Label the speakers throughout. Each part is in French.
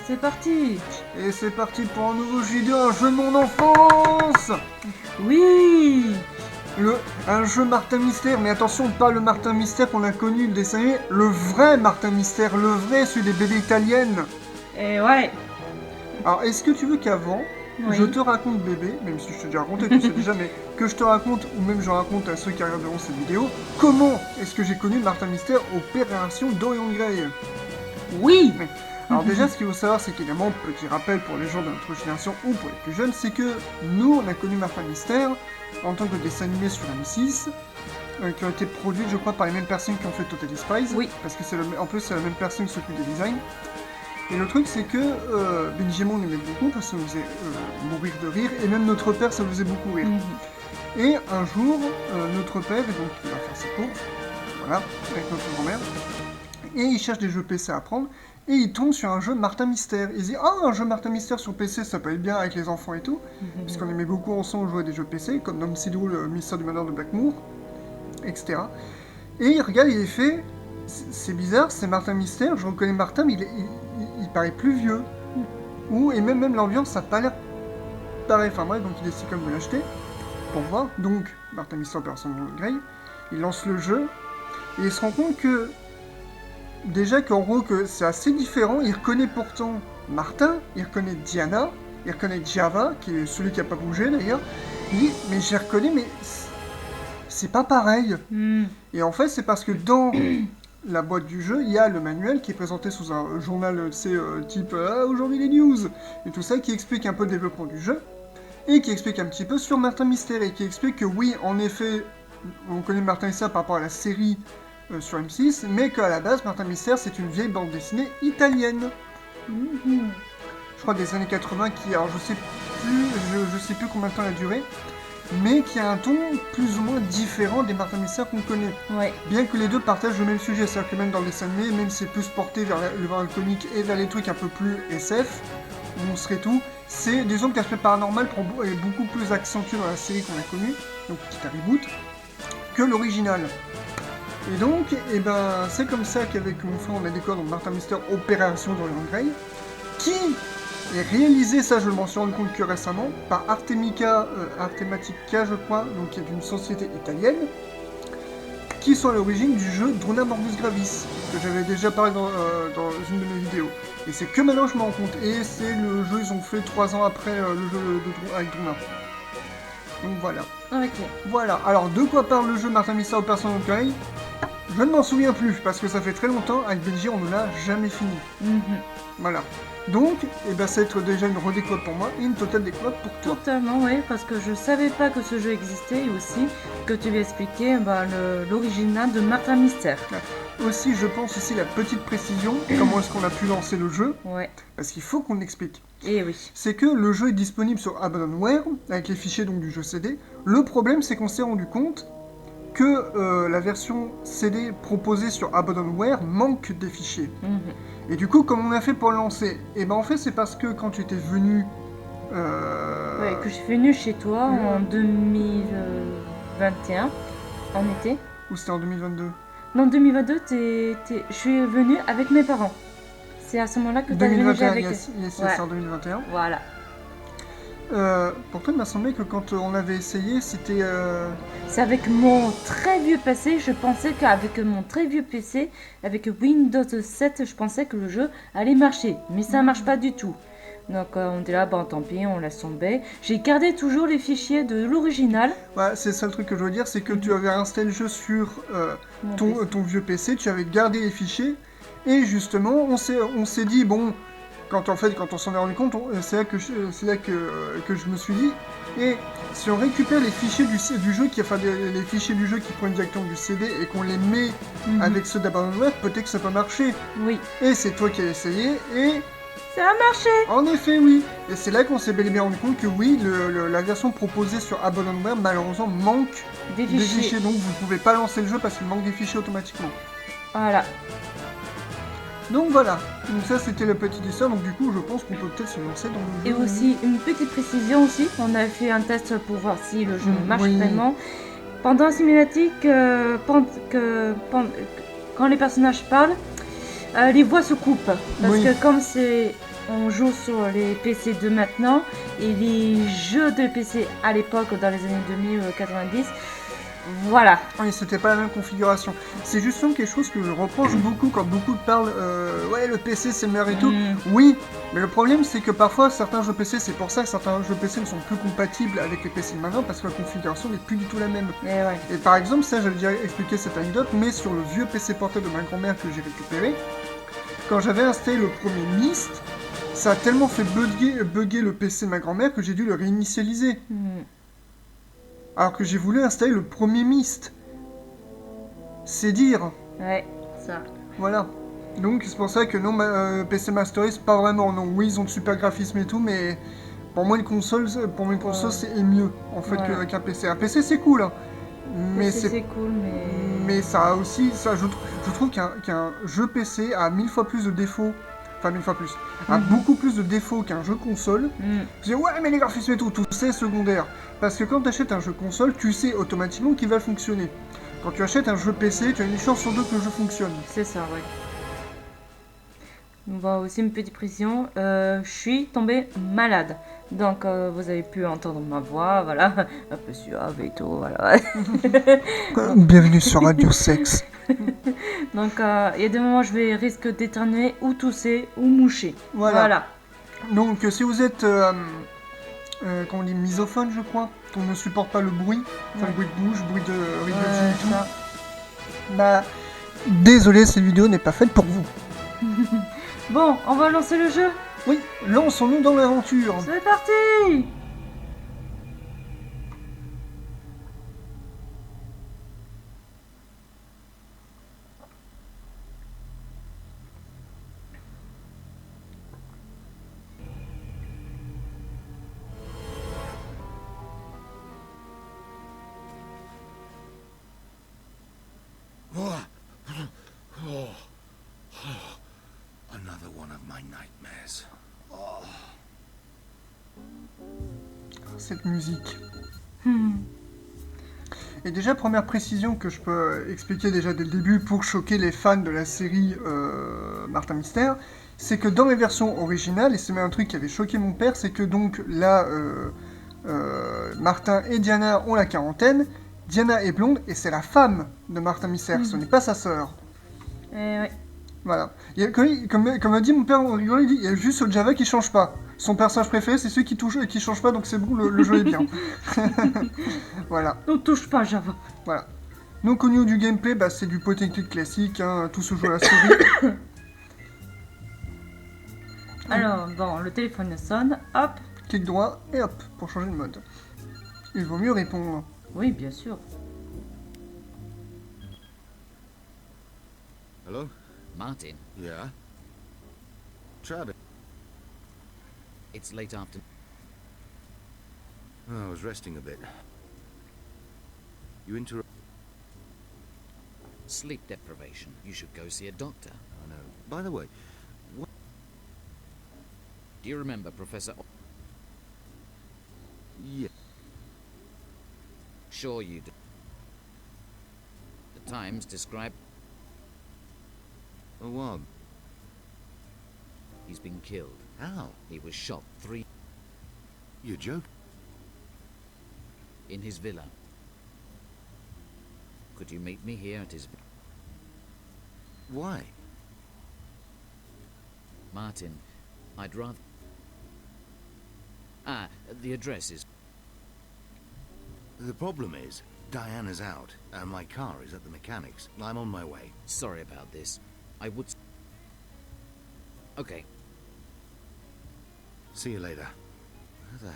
Speaker 1: c'est parti.
Speaker 2: Et c'est parti pour un nouveau vidéo, un jeu de mon enfance.
Speaker 1: Oui.
Speaker 2: Un jeu Martin Mystère, mais attention, pas le Martin Mystère qu'on a connu, le dessin animé, le vrai Martin Mystère, le vrai, celui des BD italiennes.
Speaker 1: Et ouais.
Speaker 2: Alors, est-ce que tu veux qu'avant,
Speaker 1: Oui.
Speaker 2: je te raconte bébé, même si je t'ai déjà raconté, tu sais déjà, mais que je te raconte, ou même je raconte à ceux qui regarderont cette vidéo, comment est-ce que j'ai connu Martin Mystère Opération Dorian Gray.
Speaker 1: Oui.
Speaker 2: Alors déjà, ce qu'il faut savoir, c'est qu'évidemment, petit rappel pour les gens de notre génération ou pour les plus jeunes, c'est que nous, on a connu Martin Mystère en tant que dessin animé sur M6, qui a été produit, je crois, par les mêmes personnes qui ont fait Totally Spies.
Speaker 1: Oui.
Speaker 2: Parce que en plus, c'est la même personne qui s'occupe des designs. Et le truc, c'est que Benjamin, on aimait beaucoup parce que ça nous faisait mourir de rire, et même notre père, ça nous faisait beaucoup rire. Et un jour, notre père, donc, il va faire ses courses, voilà, avec notre grand-mère, et il cherche des jeux PC à prendre, et il tombe sur un jeu Martin Mystère. Il se dit, un jeu Martin Mystère sur PC, ça peut être bien avec les enfants et tout, puisqu'on aimait beaucoup ensemble jouer à des jeux PC, comme dans Sidou, le Mystère du Manoir de Blackmoor, etc. Et il regarde, il est fait, c'est bizarre, c'est Martin Mystère, je reconnais Martin, mais il paraît plus vieux. Et même l'ambiance, ça n'a pas l'air pareil. Enfin bref, donc il décide comme de l'acheter, pour voir. Donc, Martin Mystère Opération Grey, il lance le jeu, et il se rend compte que, déjà qu'en gros, que c'est assez différent. Il reconnaît pourtant Martin, il reconnaît Diana, il reconnaît Java, qui est celui qui n'a pas bougé d'ailleurs. Il dit, mais j'ai reconnu, mais c'est pas pareil. Et en fait, c'est parce que dans la boîte du jeu, il y a le manuel qui est présenté sous un journal, type aujourd'hui les news, et tout ça, qui explique un peu le développement du jeu, et qui explique un petit peu sur Martin Mystère, et qui explique que oui, en effet, on connaît Martin Mystère par rapport à la série sur M6, mais qu'à la base, Martin Mystère, c'est une vieille bande dessinée italienne. Je crois des années 80, qui, alors je sais plus combien de temps elle a duré, mais qui a un ton plus ou moins différent des Martin Mystère qu'on connaît.
Speaker 1: Ouais.
Speaker 2: Bien que les deux partagent le même sujet, c'est-à-dire que même dans les dessins animés, même si c'est plus porté vers le comique et vers les trucs un peu plus SF, monstres et tout, c'est, disons que l'aspect paranormal est beaucoup plus accentué dans la série qu'on a connue, donc petit reboot, que l'original. Et donc, c'est comme ça qu'avec mon frère on a découvert Martin Mystère Opération Dorian Gray, qui est réalisé, ça je me suis rendu compte que récemment, par Artematica, je crois, donc qui est une société italienne, qui sont à l'origine du jeu Drona Morbus Gravis, que j'avais déjà parlé dans une de mes vidéos. Et c'est que maintenant je m'en rends compte, et c'est le jeu, ils ont fait 3 ans après le jeu avec Drona. Donc voilà.
Speaker 1: Ok.
Speaker 2: Voilà, alors de quoi parle le jeu Martin Mystère Opération Dorian Gray ? Je ne m'en souviens plus, parce que ça fait très longtemps, avec Benji, on ne l'a jamais fini. Voilà. Donc, ça va être déjà une redécouverte pour moi et une totale découverte pour toi.
Speaker 1: Totalement, oui, parce que je savais pas que ce jeu existait, et aussi que tu lui expliquais l'original de Martin Mystère.
Speaker 2: Aussi, je pense aussi la petite précision, comment est-ce qu'on a pu lancer le jeu,
Speaker 1: Ouais.
Speaker 2: parce qu'il faut qu'on explique.
Speaker 1: Et oui.
Speaker 2: C'est que le jeu est disponible sur Abandonware, avec les fichiers donc, du jeu CD. Le problème, c'est qu'on s'est rendu compte que la version CD proposée sur Abandonware manque des fichiers. Et du coup, comment on a fait pour le lancer ? En fait, c'est parce que quand tu étais venu...
Speaker 1: Ouais, que je suis venue chez toi en 2021, en été.
Speaker 2: Ou c'était en 2022 ?
Speaker 1: Non, 2022, je suis venue avec mes parents. C'est à ce moment-là que tu as déménagé avec eux.
Speaker 2: C'est en 2021.
Speaker 1: Voilà.
Speaker 2: Pourtant, il m'a semblé que quand on avait essayé, c'était...
Speaker 1: C'est avec mon très vieux PC, je pensais qu'avec mon très vieux PC, avec Windows 7, je pensais que le jeu allait marcher. Mais ça marche pas du tout. Donc on était là, tant pis, on laisse tomber. J'ai gardé toujours les fichiers de l'original.
Speaker 2: Ouais, c'est ça le truc que je veux dire, c'est que tu avais installé le jeu sur ton vieux PC, tu avais gardé les fichiers, et justement, on s'est dit, bon... Quand on s'en est rendu compte, c'est là que je me suis dit, et si on récupère les fichiers du jeu, les fichiers du jeu qui prennent directement du CD et qu'on les met avec ceux d'Abandonware, peut-être que ça peut marcher.
Speaker 1: Oui.
Speaker 2: Et c'est toi qui as essayé, et...
Speaker 1: Ça a marché.
Speaker 2: En effet, oui. Et c'est là qu'on s'est bel et bien rendu compte que oui, la version proposée sur Abandonware, malheureusement, manque des fichiers. Donc vous ne pouvez pas lancer le jeu parce qu'il manque des fichiers automatiquement.
Speaker 1: Voilà.
Speaker 2: Donc voilà, donc ça c'était la petite histoire, donc du coup je pense qu'on peut peut-être se lancer dans le jeu.
Speaker 1: Et aussi, une petite précision aussi, on a fait un test pour voir si le jeu marche vraiment. Pendant la cinématique, quand les personnages parlent, les voix se coupent. Parce que comme c'est on joue sur les PC de maintenant et les jeux de PC à l'époque, dans les années 2000-90, voilà.
Speaker 2: Oui, c'était pas la même configuration. C'est justement quelque chose que je reproche beaucoup quand beaucoup parlent ouais, le PC c'est le meilleur et tout. Oui, mais le problème c'est que parfois certains jeux PC, c'est pour ça que certains jeux PC ne sont plus compatibles avec les PC de maintenant parce que la configuration n'est plus du tout la même. Et par exemple, ça j'avais déjà expliqué cette anecdote, mais sur le vieux PC portable de ma grand-mère que j'ai récupéré, quand j'avais installé le premier Myst, ça a tellement fait bugger le PC de ma grand-mère que j'ai dû le réinitialiser. Alors que j'ai voulu installer le premier Myst. C'est dire.
Speaker 1: Ouais, ça.
Speaker 2: Voilà. Donc c'est pour ça que non, PC Master Race, pas vraiment. Non, oui, ils ont de super graphismes et tout, mais pour moi une console, c'est mieux en fait qu'un PC. Un PC c'est cool, hein, mais
Speaker 1: c'est cool,
Speaker 2: mais ça a aussi, ça, je trouve qu'un jeu PC a 1000 fois plus de défauts. Enfin, 1000 fois plus. A beaucoup plus de défauts qu'un jeu console. Tu dis, ouais, mais les graphismes et tout c'est secondaire. Parce que quand tu achètes un jeu console, tu sais automatiquement qu'il va fonctionner. Quand tu achètes un jeu PC, tu as une chance sur deux que le jeu fonctionne.
Speaker 1: C'est ça, ouais. On va aussi une petite précision. Je suis tombée malade. Donc, vous avez pu entendre ma voix, voilà. Un peu suave et tout, voilà.
Speaker 2: Bienvenue sur Radio Sex.
Speaker 1: Donc, il y a des moments où je vais risque d'éternuer ou tousser ou moucher. Voilà.
Speaker 2: Donc, si vous êtes, comment on dit, misophone, je crois, qu'on ne supporte pas le bruit, enfin le bruit de bouche, bruit de rigolage et tout, bah, désolé, cette vidéo n'est pas faite pour vous.
Speaker 1: Bon, on va lancer le jeu.
Speaker 2: Oui, lançons-nous dans l'aventure.
Speaker 1: C'est parti.
Speaker 3: Another one of my nightmares.
Speaker 2: Cette musique. Et déjà, première précision que je peux expliquer déjà dès le début pour choquer les fans de la série Martin Mystère, c'est que dans les versions originales, et c'est même un truc qui avait choqué mon père, c'est que donc là, Martin et Diana ont la quarantaine, Diana est blonde et c'est la femme de Martin Mystère, ce n'est pas sa sœur.
Speaker 1: Ouais.
Speaker 2: Voilà. Comme a dit mon père, on rigolait, il dit, il y a juste le Java qui change pas. Son personnage préféré, c'est celui qui change pas, donc c'est bon, le jeu est bien. Voilà.
Speaker 1: Ne touche pas Java.
Speaker 2: Voilà. Donc au niveau du gameplay, bah, c'est du point and click classique, hein, tout se joue à la souris.
Speaker 1: Alors, bon, le téléphone sonne, hop.
Speaker 2: Clic droit et hop, pour changer de mode. Il vaut mieux répondre.
Speaker 1: Oui, bien sûr.
Speaker 3: Hello?
Speaker 4: Martin,
Speaker 3: Yeah? Travis?
Speaker 4: it's late afternoon.
Speaker 3: Oh, I was resting a bit. You interrupt...
Speaker 4: Sleep deprivation. You should go see a doctor.
Speaker 3: I know. By the way,
Speaker 4: Do you remember Professor...
Speaker 3: yeah.
Speaker 4: Sure you do. The Times describe
Speaker 3: Oh, what?
Speaker 4: he's been killed.
Speaker 3: How?
Speaker 4: He was shot 3
Speaker 3: You joke?
Speaker 4: in his villa. Could you meet me here at his...
Speaker 3: Why?
Speaker 4: Martin, I'd rather... the address is...
Speaker 3: The problem is, Diana's out, and my car is at the mechanics. I'm on my way.
Speaker 4: Sorry about this. I would... Okay.
Speaker 3: See you later. Where the...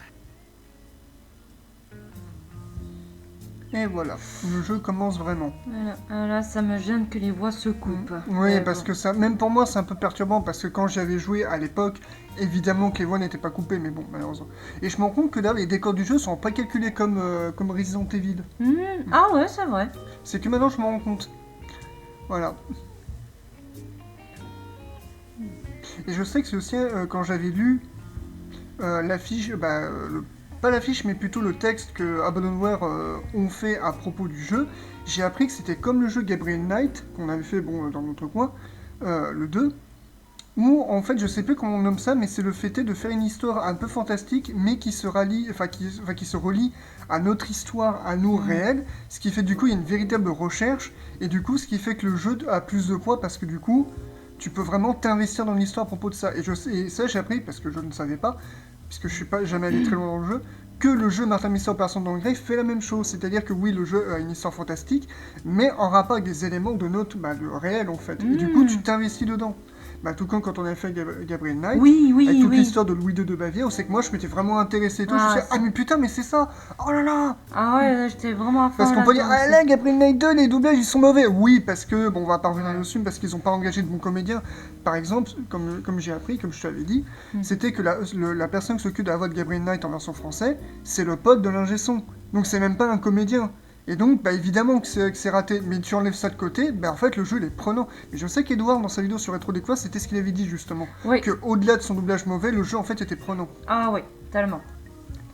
Speaker 2: Et voilà, le jeu commence vraiment.
Speaker 1: Voilà. Ah, là, ça me gêne que les voix se coupent.
Speaker 2: Oui, parce que ça, même pour moi, c'est un peu perturbant, parce que quand j'y avais joué à l'époque, évidemment que les voix n'étaient pas coupées, mais bon, malheureusement. Et je me rends compte que d'ailleurs, les décors du jeu sont pas calculés comme Resident Evil.
Speaker 1: Ah ouais, c'est vrai.
Speaker 2: C'est que maintenant, je me rends compte. Voilà. Et je sais que c'est aussi quand j'avais lu l'affiche, pas l'affiche, mais plutôt le texte que Abandonware ont fait à propos du jeu, j'ai appris que c'était comme le jeu Gabriel Knight, qu'on avait fait dans notre coin, le 2, Ou en fait, je sais plus comment on nomme ça, mais c'est le fait est de faire une histoire un peu fantastique, mais qui se rallie, qui se relie à notre histoire, à nous réels, ce qui fait du coup il y a une véritable recherche, et du coup ce qui fait que le jeu a plus de poids parce que du coup tu peux vraiment t'investir dans l'histoire à propos de ça. Et ça j'ai appris parce que je ne savais pas, puisque je suis pas jamais allé très loin dans le jeu, que le jeu Martin Mister Opération dans le Grey fait la même chose, c'est-à-dire que oui le jeu a une histoire fantastique, mais en rapport avec des éléments de notre le réel en fait. Et du coup tu t'investis dedans. Bah, tout comme quand on a fait Gabriel Knight,
Speaker 1: Oui,
Speaker 2: avec toute
Speaker 1: oui.
Speaker 2: l'histoire de Louis II de Bavière, où c'est que moi je m'étais vraiment intéressé et tout, je me suis dit, ah mais putain, mais c'est ça, oh là là.
Speaker 1: Ah ouais, là, j'étais vraiment à fond
Speaker 2: Parce qu'on peut dire,
Speaker 1: là-dedans
Speaker 2: ah
Speaker 1: aussi.
Speaker 2: là, Gabriel Knight 2, les doublages ils sont mauvais. Oui, parce que, bon, on va pas revenir dessus, parce qu'ils ont pas engagé de bons comédiens. Par exemple, comme j'ai appris, comme je te l'avais dit, c'était que la personne qui s'occupe de la voix de Gabriel Knight en version française, c'est le pote de l'ingé son. Donc c'est même pas un comédien. Et donc, bah évidemment que c'est raté, mais tu enlèves ça de côté, bah en fait le jeu il est prenant. Et je sais qu'Edouard dans sa vidéo sur Retro Découverte, c'était ce qu'il avait dit justement.
Speaker 1: Oui.
Speaker 2: Que au-delà de son doublage mauvais, le jeu en fait était prenant.
Speaker 1: Ah oui, tellement.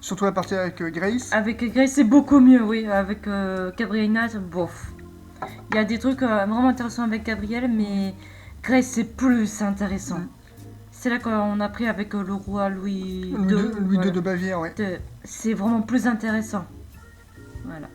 Speaker 2: Surtout la partie avec Grace.
Speaker 1: Avec Grace, c'est beaucoup mieux, oui. Avec Gabriel Knight, bof. Il y a des trucs vraiment intéressants avec Gabriel, mais Grace, c'est plus intéressant. C'est là qu'on a pris avec le roi Louis II.
Speaker 2: Louis II de Bavière, ouais.
Speaker 1: C'est vraiment plus intéressant. Voilà.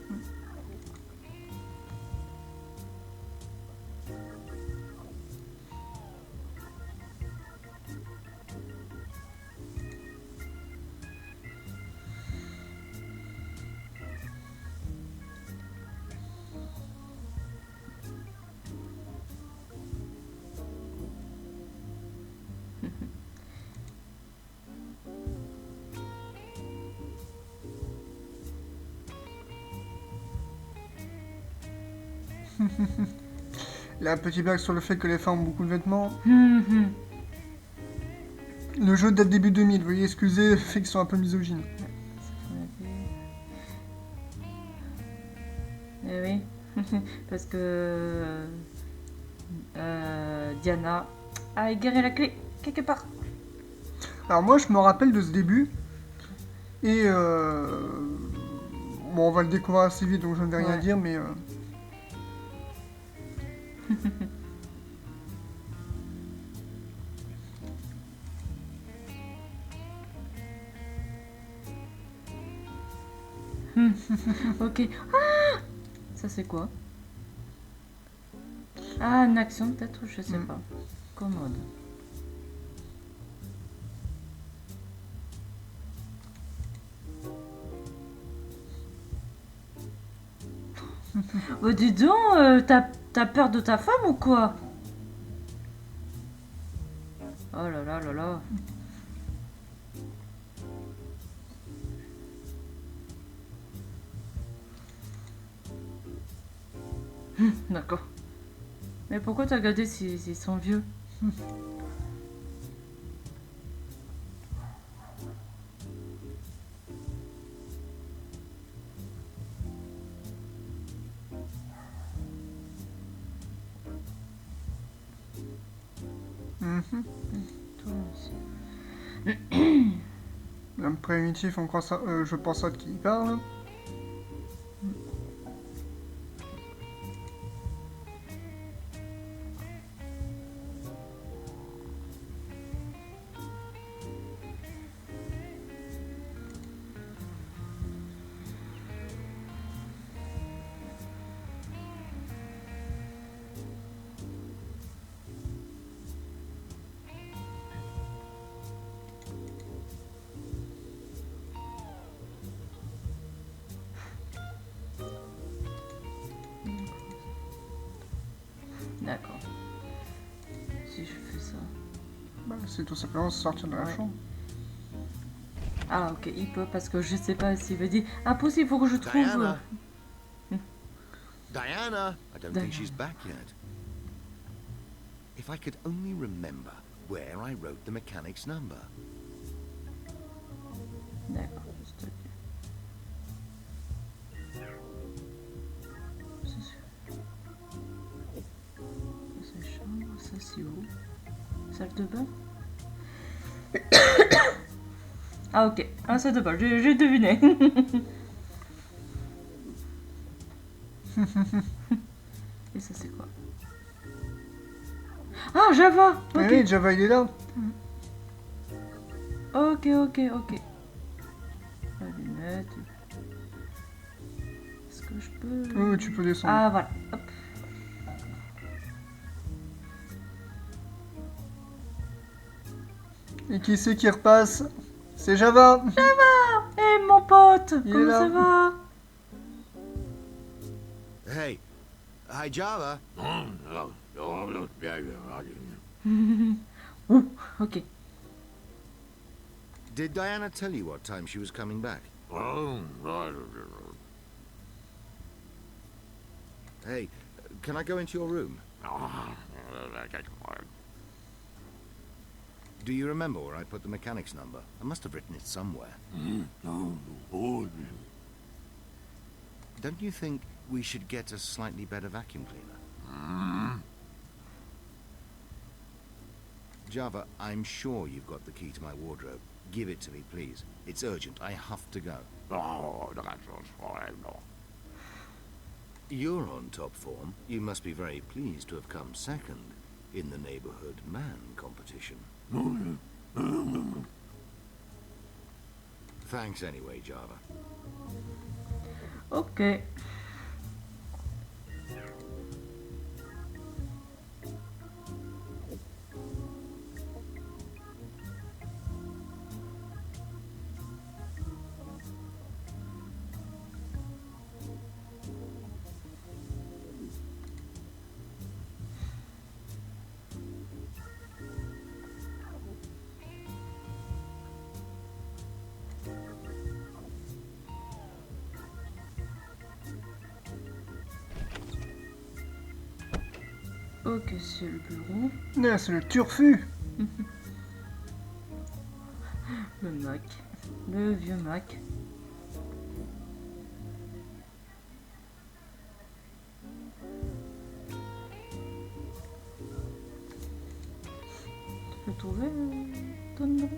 Speaker 2: La petite blague sur le fait que les femmes ont beaucoup de vêtements.
Speaker 1: Mhm.
Speaker 2: Le jeu date début 2000, veuillez excuser le fait qu'ils sont un peu misogynes.
Speaker 1: Eh oui, parce que Diana a égaré la clé quelque part.
Speaker 2: Alors moi je me rappelle de ce début, et bon on va le découvrir assez vite donc je ne vais rien
Speaker 1: Ouais.
Speaker 2: dire, mais
Speaker 1: Ok. Ah, ça c'est quoi? Ah, une action peut-être, je sais pas. Commode. Oh, dis donc, t'as peur de ta femme ou quoi? Oh là là là là. D'accord. Mais pourquoi t'as regardé s'ils sont vieux? Toi aussi.
Speaker 2: un primitif, on croit ça, je pense à qui il parle.
Speaker 1: D'accord. Si je fais ça.
Speaker 2: Bah, c'est tout simplement sortir de la
Speaker 1: Ouais.
Speaker 2: chambre.
Speaker 1: Ah ok, il peut parce que je sais pas s'il veut dire. Ah possible, il faut que je trouve.
Speaker 3: Diana! Diana! I don't
Speaker 1: Diana.
Speaker 3: think she's back yet. If I could only remember where I wrote the mechanic's number.
Speaker 1: D'accord, s'il te plaît. Ça, c'est chambre, ça c'est où? Salle de bain? Ah ok, ah salle de bain, j'ai deviné. Et ça c'est quoi? Ah, Java.
Speaker 2: Ah
Speaker 1: Ok.
Speaker 2: oui, Java, il est là.
Speaker 1: Ok. La lunette. Est-ce que je peux...
Speaker 2: Oui, tu peux descendre.
Speaker 1: Ah, voilà. Hop.
Speaker 2: Et qui c'est qui repasse? C'est Java.
Speaker 1: Eh, mon pote,
Speaker 2: Il est
Speaker 1: comment
Speaker 2: là.
Speaker 1: ça va?
Speaker 3: Hey. Hi, Java.
Speaker 1: Ouh, ok.
Speaker 3: Did Diana tell you what time she was coming back? Hey, can I go into your room? Do you remember where I put the mechanic's number? I must have written it somewhere. Don't you think we should get a slightly better vacuum cleaner? Java, I'm sure you've got the key to my wardrobe. Give it to me, please. It's urgent. I have to go. You're on top form. You must be very pleased to have come second in the neighborhood man competition. Thanks anyway, Java.
Speaker 1: Ok. Ok, c'est le bureau.
Speaker 2: Ah, c'est le turfu.
Speaker 1: Le Mac. Le vieux Mac. Tu peux trouver ton numéro?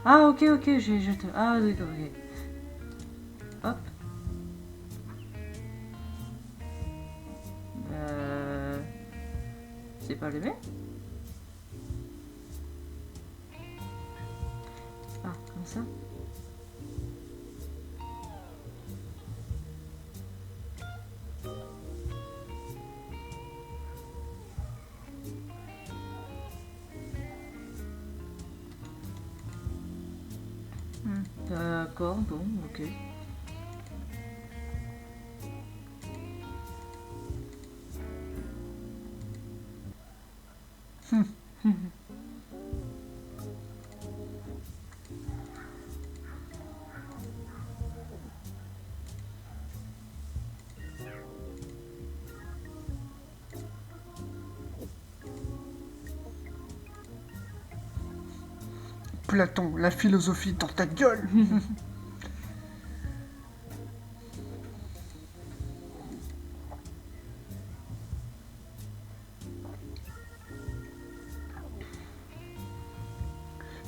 Speaker 1: Ah, ok, je te... Ah, d'accord, ok. Hop. C'est pas le même? Ah, comme ça. D'accord, bon, ok.
Speaker 2: Platon, la philosophie dans ta gueule.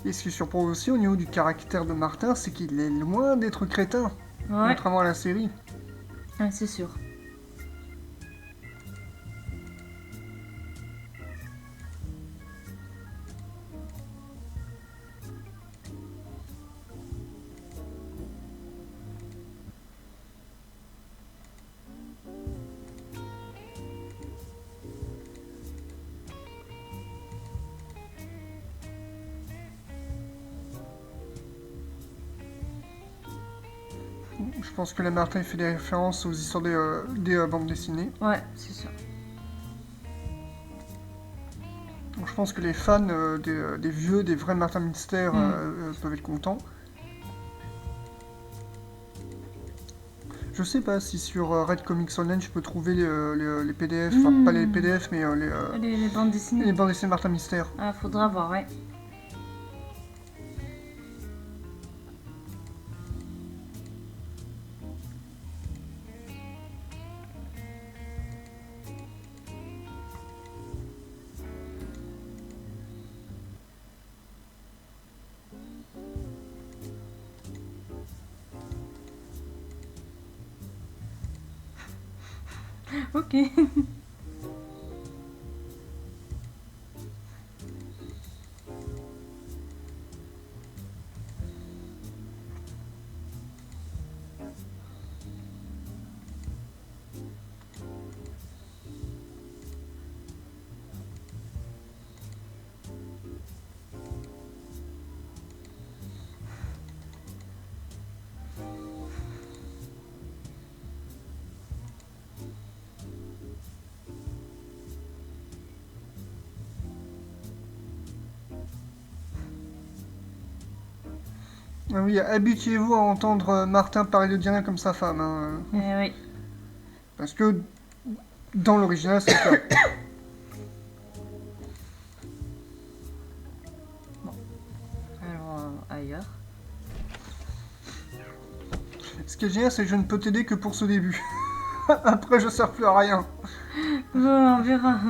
Speaker 2: Et ce qui surprend aussi au niveau du caractère de Martin, c'est qu'il est loin d'être crétin,
Speaker 1: Ouais,
Speaker 2: contrairement à la série.
Speaker 1: ah, c'est sûr.
Speaker 2: Je pense que la Martin fait des références aux histoires des bandes dessinées.
Speaker 1: Ouais, c'est sûr.
Speaker 2: Donc je pense que les fans des vrais Martin Mystère peuvent être contents. Je sais pas si sur Red Comics Online je peux trouver les PDF, enfin pas les PDF mais
Speaker 1: Les bandes dessinées.
Speaker 2: les bandes dessinées Martin Mystère.
Speaker 1: Ah, faudra voir, ouais. Ok.
Speaker 2: Ah oui, habituez-vous à entendre Martin parler de Diana comme sa femme, hein,
Speaker 1: Oui.
Speaker 2: parce que dans l'original, c'est le cas.
Speaker 1: Alors, ailleurs.
Speaker 2: Ce qui est génial, c'est que je ne peux t'aider que pour ce début. Après, je sers plus à rien.
Speaker 1: Bon, on verra.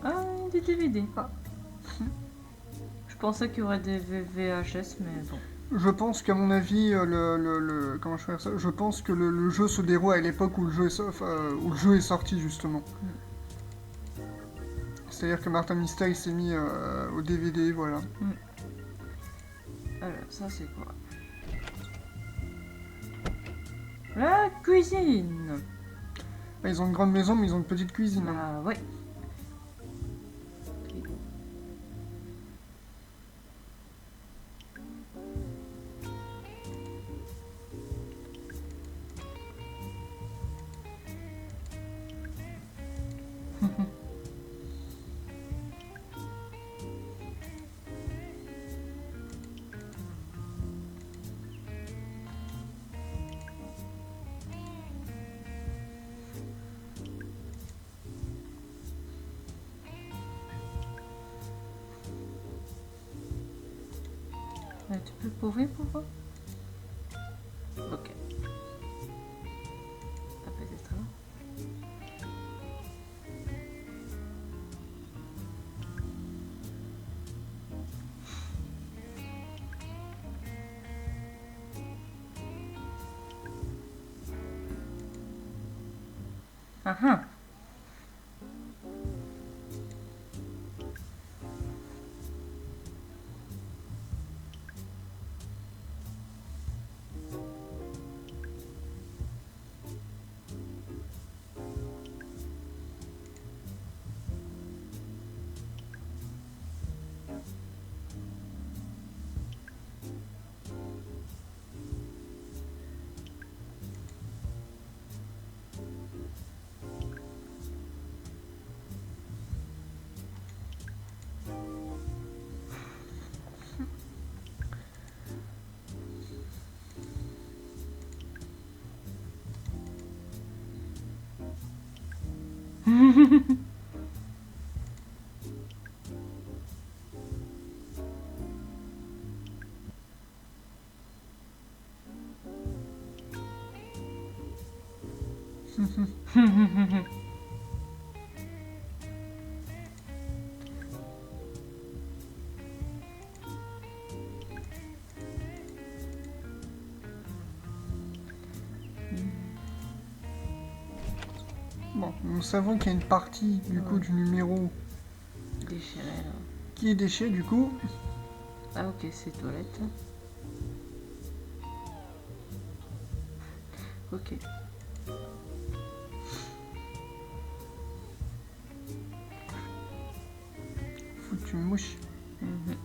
Speaker 1: Ah, des DVD.
Speaker 2: Ah.
Speaker 1: Je pensais qu'il y aurait des VHS, mais bon.
Speaker 2: Je pense qu'à mon avis, comment je vais faire ça? Je pense que le jeu se déroule à l'époque où où le jeu est sorti, justement. C'est-à-dire que Martin Mystère, il s'est mis au DVD, voilà.
Speaker 1: Alors, ça c'est quoi? La cuisine.
Speaker 2: Ah, ils ont une grande maison, mais ils ont une petite cuisine, hein.
Speaker 1: Ah, ouais. Tu peux pourrir pour voir? Ok. Ah, peut-être là. Ah ah.
Speaker 2: Bon, nous savons qu'il y a une partie, du coup, du numéro
Speaker 1: Déchiré là.
Speaker 2: qui est déchirée, du coup.
Speaker 1: Ah, ok, c'est toilette. Ok.
Speaker 2: Foutu mouche.
Speaker 1: Mhm.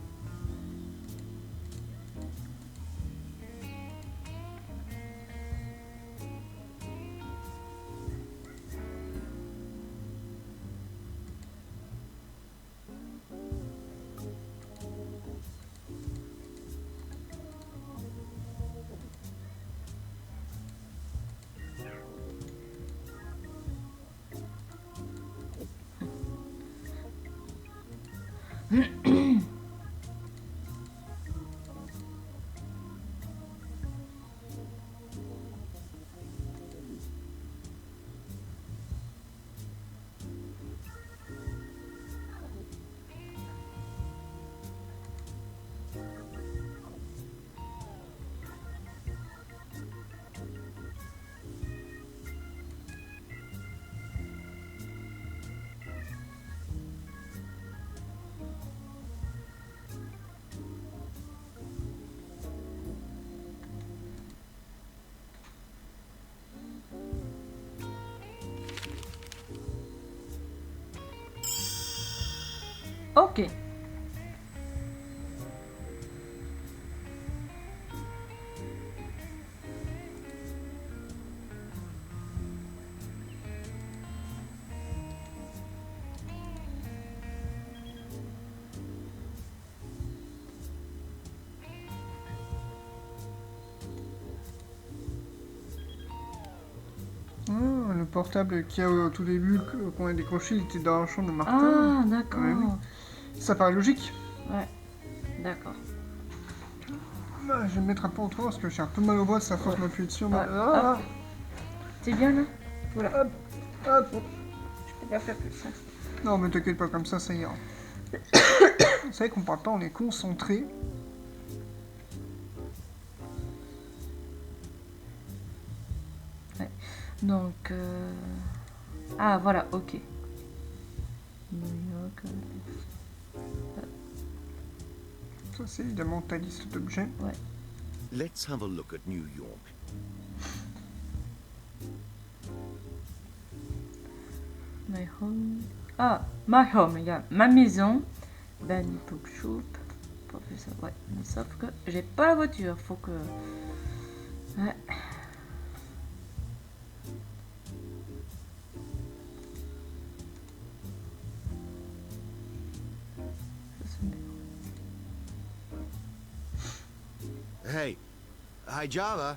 Speaker 2: Le portable qu'il y a au tout début, qu'on a décroché, il était dans la chambre de Martin.
Speaker 1: Ah, d'accord.
Speaker 2: Ouais, oui. Ça paraît logique.
Speaker 1: Ouais, d'accord.
Speaker 2: Bah, je vais me mettre un peu entre parce que j'ai un peu mal au bras, ça force
Speaker 1: Ouais.
Speaker 2: m'appuyer dessus.
Speaker 1: Ouais.
Speaker 2: Ah,
Speaker 1: T'es bien là? Voilà.
Speaker 2: hop, hop.
Speaker 1: Je peux pas faire plus ça.
Speaker 2: Non, mais t'inquiète pas, comme ça ira. Vous savez qu'on parle pas, on est concentré.
Speaker 1: Donc, ah, voilà, ok. New York.
Speaker 2: Ça, c'est évidemment ta liste d'objets.
Speaker 3: Let's have a look at New York.
Speaker 1: My home. Ah, my home, il y a ma maison. Benny Bookshop. Professeur, ouais. Mais sauf que j'ai pas la voiture. Faut que. Ouais. Ça, c'est bien.
Speaker 3: Hey. Hi, Java.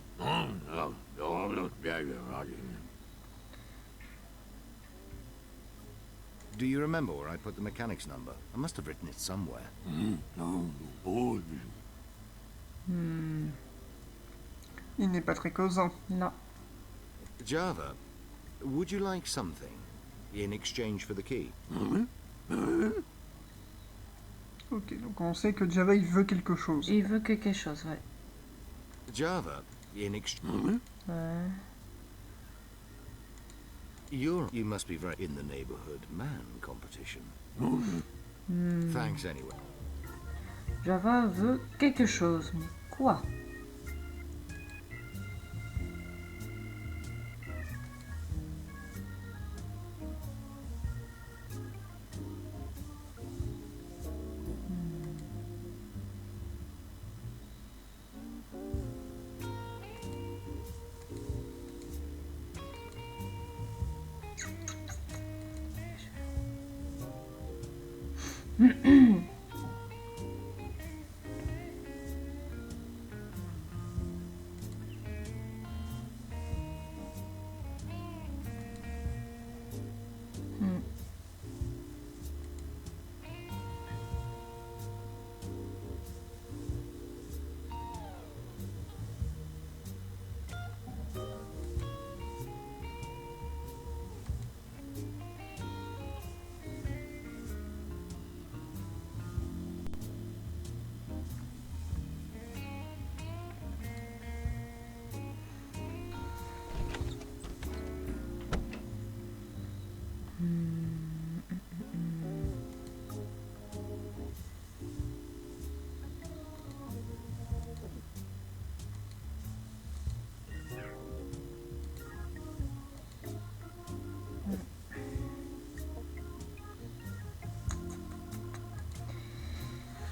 Speaker 3: Do you remember where I put the mechanic's number? I must have written it somewhere.
Speaker 2: Il n'est pas très causant.
Speaker 1: Non.
Speaker 3: Java, would you like something in exchange for the key?
Speaker 2: Ok, donc on sait que Java il veut quelque chose.
Speaker 1: Il veut quelque chose, ouais.
Speaker 3: Java, in exchange.
Speaker 1: Ouais.
Speaker 3: You must be very in the neighborhood man competition. Thanks anyway.
Speaker 1: Java veut quelque chose. Mais quoi?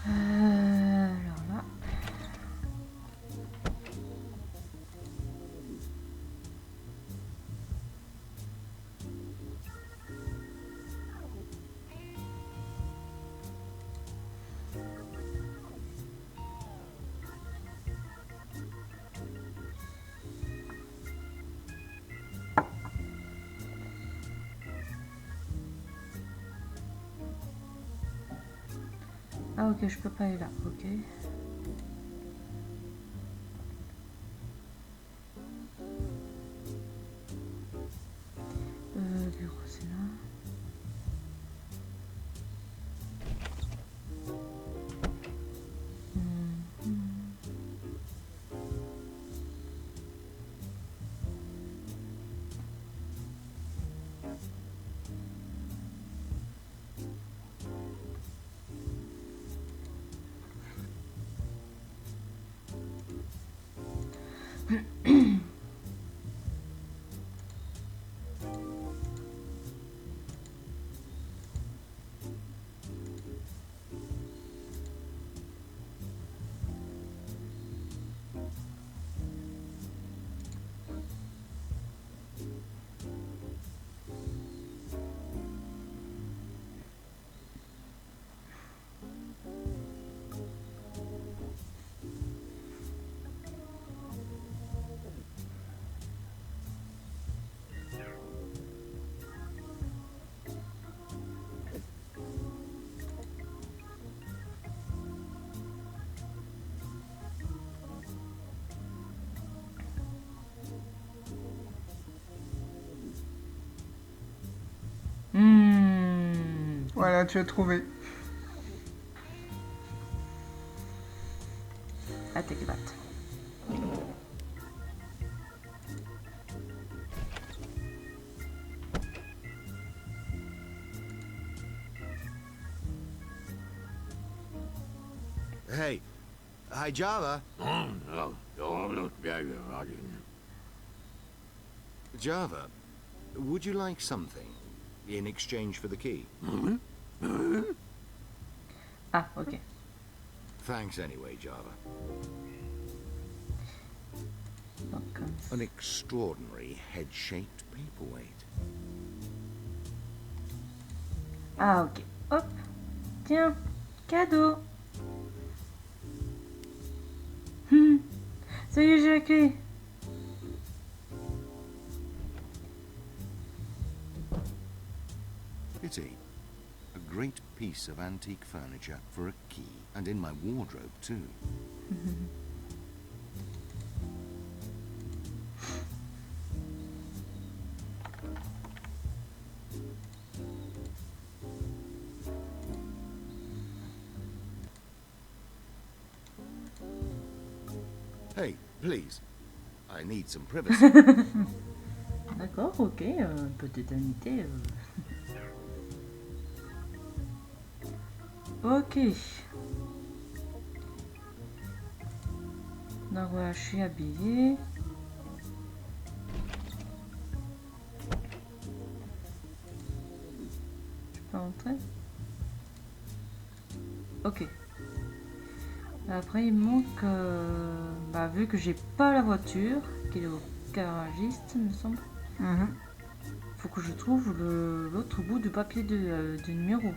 Speaker 1: Alors là. Ah ok, je peux pas aller là, ok. Bureau, c'est là.
Speaker 2: Voilà, tu as trouvé.
Speaker 1: Ah, t'es batte.
Speaker 3: Hey. Hi, Java. Java, would you like something in exchange for the key?
Speaker 1: Ah, ok.
Speaker 3: Thanks anyway, Java.
Speaker 1: Donc, comme ça.
Speaker 3: An extraordinary head-shaped paperweight.
Speaker 1: Ah, ok. Hop. Tiens, cadeau. Ça y est, j'ai la clé.
Speaker 3: Pity. A great piece of antique furniture for a key, and in my wardrobe too. Hey, please. I need some privacy.
Speaker 1: D'accord, ok. Un peu d'éternité. Ok. Donc voilà, je suis habillée. Je peux rentrer? Ok. Après, il manque... bah, vu que j'ai pas la voiture, qu'il est au garagiste, me semble. Faut que je trouve l'autre bout du papier du numéro.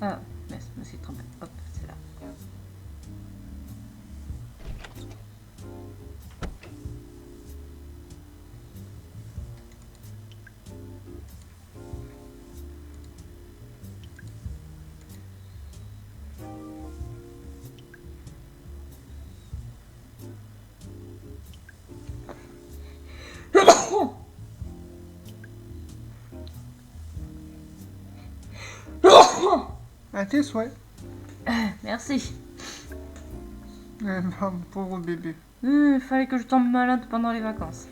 Speaker 1: Ah, mais je me suis trompée. Hop, c'est là.
Speaker 2: À tes souhaits.
Speaker 1: Merci.
Speaker 2: Bah, mon pauvre bébé.
Speaker 1: Il fallait que je tombe malade pendant les vacances.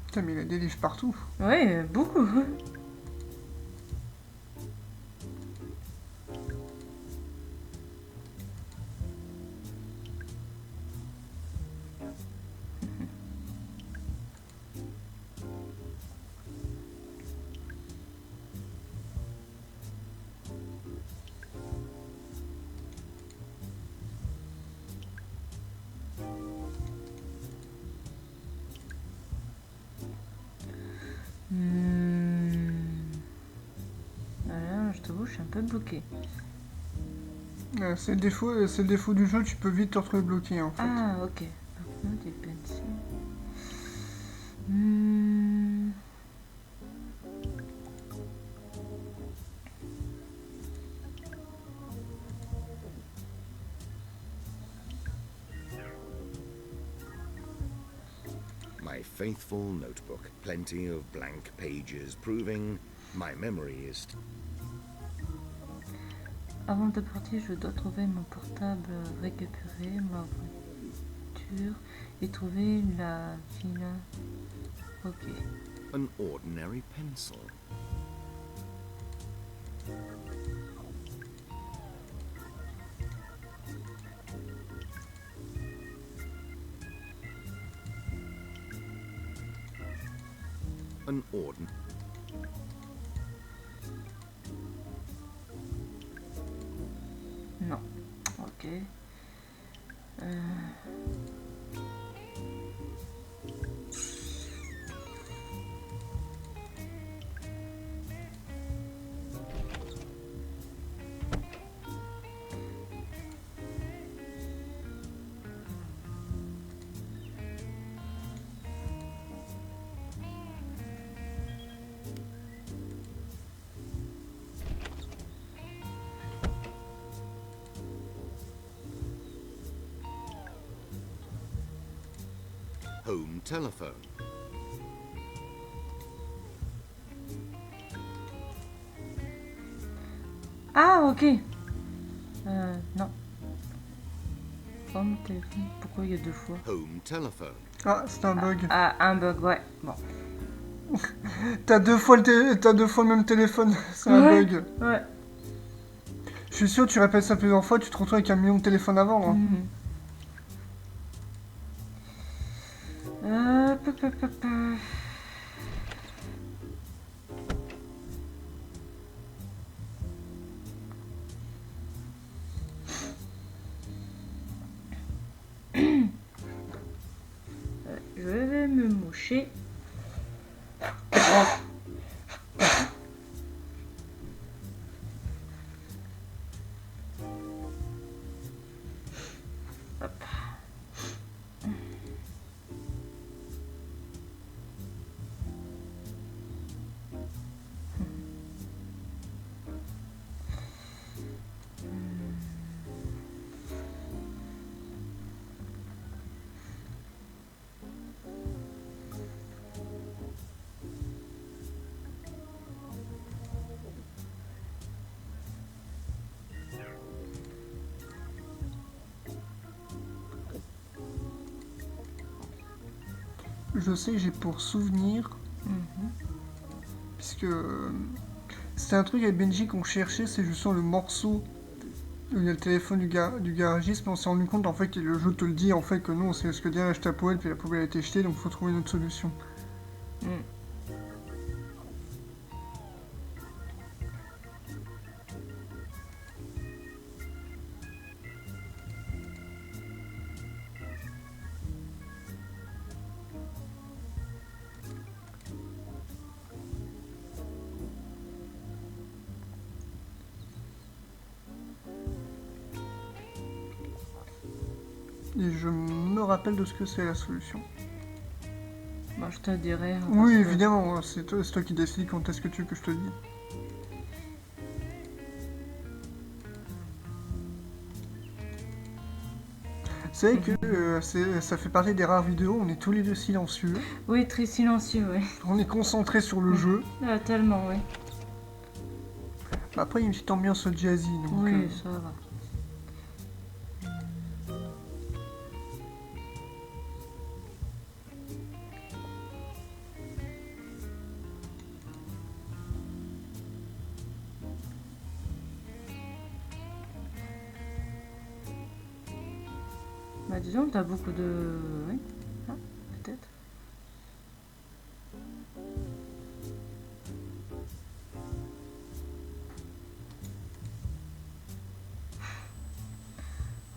Speaker 2: Putain, mais il a des livres partout.
Speaker 1: Oui, beaucoup. Voilà, je t'avoue, je suis un peu bloquée.
Speaker 2: C'est le défaut du jeu, tu peux vite te retrouver bloqué en fait.
Speaker 1: Ah, ok. Des pencils.
Speaker 3: My faithful notebook. Plenty of blank pages proving my memory is...
Speaker 1: Avant de partir, je dois trouver mon portable, récupérer ma voiture et trouver la ville. Ok.
Speaker 3: An ordinary pencil. An ordinary...
Speaker 1: Non. Ok.
Speaker 3: Home telephone.
Speaker 1: Ah, ok. Non. Home téléphone. Pourquoi il y a 2 fois?
Speaker 3: Home telephone.
Speaker 2: Ah, c'est un bug.
Speaker 1: Ah, un bug, ouais. Bon.
Speaker 2: T'as 2 fois t'as 2 fois le même téléphone. C'est un
Speaker 1: Ouais.
Speaker 2: bug.
Speaker 1: Ouais.
Speaker 2: Je suis sûr, tu répètes ça plusieurs fois, tu te retrouves avec 1 million de téléphones avant. Hein.
Speaker 1: Mhm. Pa, pa, pa, pa. Je vais me moucher. Hop.
Speaker 2: Je sais, j'ai pour souvenir,
Speaker 1: Mhm.
Speaker 2: puisque c'était un truc avec Benji qu'on cherchait, c'est justement le morceau où il y a le téléphone du garagiste, mais on s'est rendu compte en fait que le jeu te le dit en fait que non, c'est ce que derrière acheté à poubelle, puis la poubelle a été jetée, donc il faut trouver une autre solution.
Speaker 1: Mm.
Speaker 2: Et je me rappelle de ce que c'est la solution.
Speaker 1: Moi, je te dirai. Hein,
Speaker 2: Oui,
Speaker 1: parce que-
Speaker 2: évidemment, c'est toi qui décides quand est-ce que tu veux que je te le dise. C'est vrai que ça fait partie des rares vidéos, on est tous les deux silencieux,
Speaker 1: Oui, très silencieux, ouais.
Speaker 2: on est concentré sur le jeu.
Speaker 1: Ah, tellement, ouais.
Speaker 2: Après, il y a une petite ambiance jazzy, donc...
Speaker 1: Oui, ça va. Bah disons, t'as beaucoup de... Oui, ah, peut-être.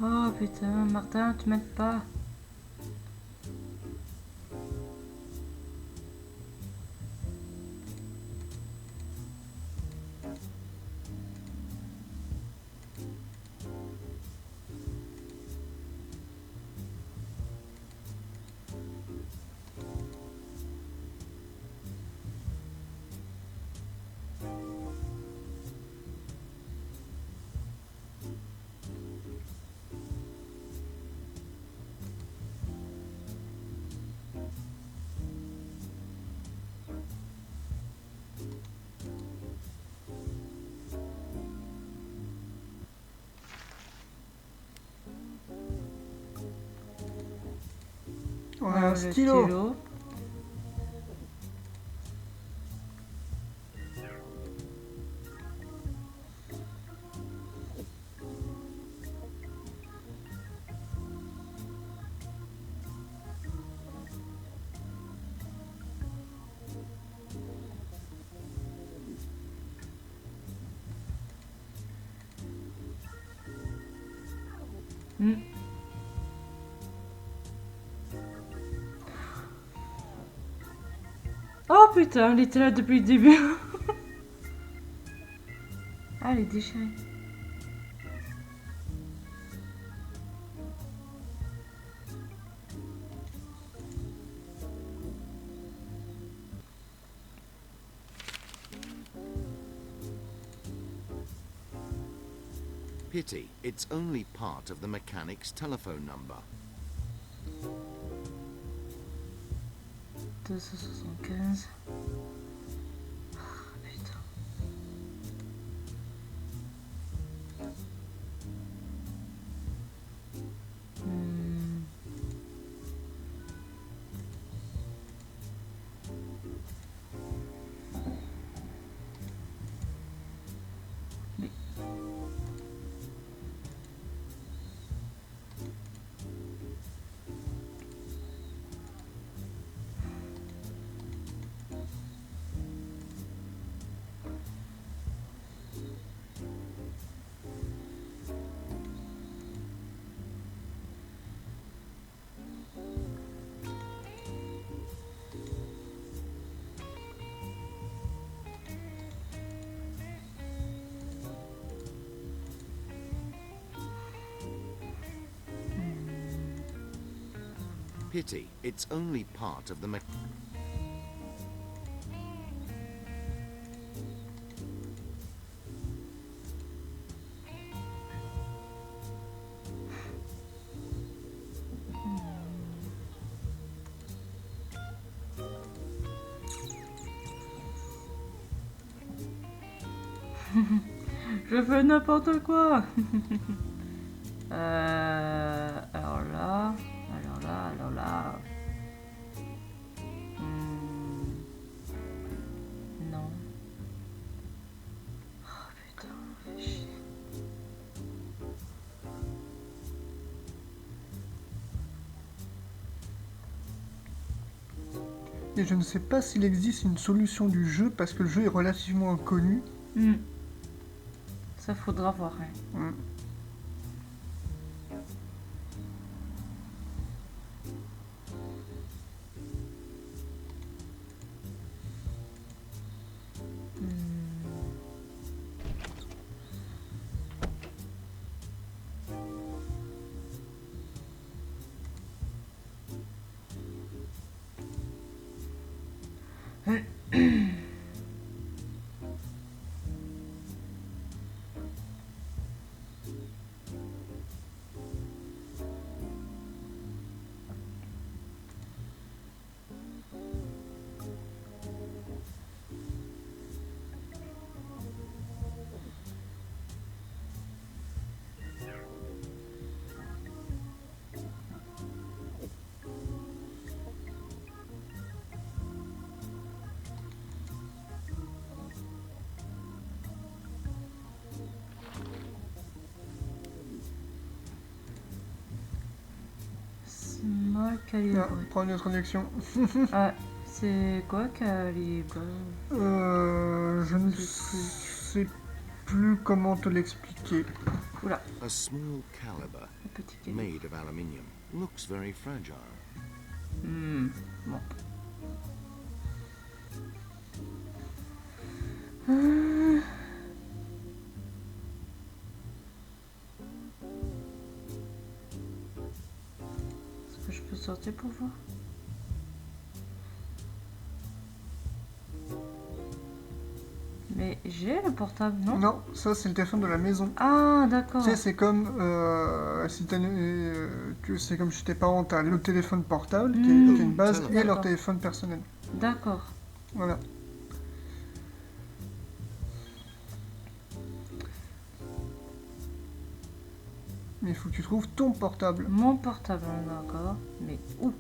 Speaker 1: Oh putain, Martin, tu m'aides pas.
Speaker 2: On a
Speaker 1: le
Speaker 2: un stylo.
Speaker 1: Hmm. Oh putain, elle était là depuis le début. Ah, elle est déchirée.
Speaker 3: Pity, it's only part of the mechanic's telephone number.
Speaker 1: 275. Ah, putain. Hmm. Mais...
Speaker 3: Pity, it's only part of the me-
Speaker 1: Je fais n'importe quoi. Alors là. Non. Oh putain, fais chier.
Speaker 2: Et je ne sais pas s'il existe une solution du jeu parce que le jeu est relativement inconnu.
Speaker 1: Ça faudra voir. Hein.
Speaker 2: Hmm.
Speaker 1: Small calibre.
Speaker 2: Ah, prends une autre connexion.
Speaker 1: Ah, c'est quoi calibre?
Speaker 2: Je ne sais plus comment te l'expliquer.
Speaker 1: Oula,
Speaker 3: A small caliber,
Speaker 1: un petit calibre.
Speaker 3: made of aluminium, looks very fragile.
Speaker 1: Bon. Est-ce que je peux sortir pour voir? Mais j'ai le portable, non?
Speaker 2: Non, ça c'est le téléphone de la maison.
Speaker 1: Ah, d'accord.
Speaker 2: Tu sais, c'est comme si c'est comme chez tes parents, t'as le téléphone portable qui est une base et leur
Speaker 1: D'accord.
Speaker 2: téléphone personnel.
Speaker 1: D'accord.
Speaker 2: Voilà. Mais il faut que tu trouves ton portable.
Speaker 1: Mon portable, d'accord. Mais où?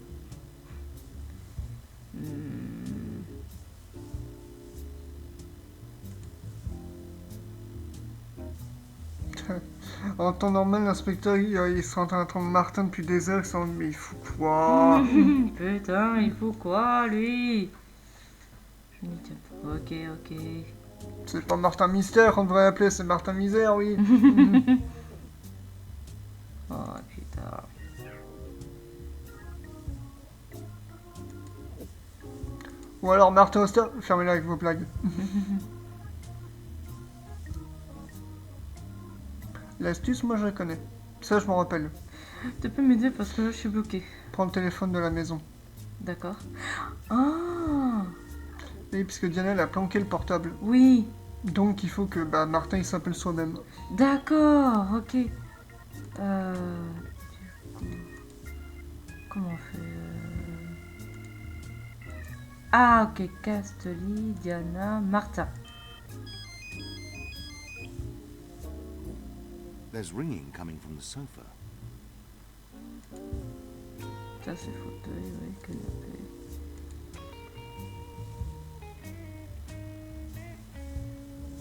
Speaker 2: En temps normal, l'inspecteur, il serait en train d'attendre Martin depuis des heures, il s'en dit, mais il fout quoi?
Speaker 1: Putain, il faut quoi, lui? Je me dis, ok, ok.
Speaker 2: C'est pas Martin Mystère qu'on devrait appeler, c'est Martin Misère, oui.
Speaker 1: Oh, putain.
Speaker 2: Ou alors Martin Auster, fermez-la avec vos blagues. L'astuce, moi je la connais. Ça, je m'en rappelle.
Speaker 1: Tu peux m'aider parce que là, je suis bloquée.
Speaker 2: Prends le téléphone de la maison.
Speaker 1: D'accord. Ah,
Speaker 2: Oui, puisque Diana, elle a planqué le portable.
Speaker 1: oui.
Speaker 2: Donc, il faut que Martin, il s'appelle soi-même.
Speaker 1: D'accord, ok. Du coup, comment on fait Ah, ok. Castelli, Diana, Martin.
Speaker 3: There's ringing coming from the sofa.
Speaker 1: Ça, c'est fauteuil, oui, canapé.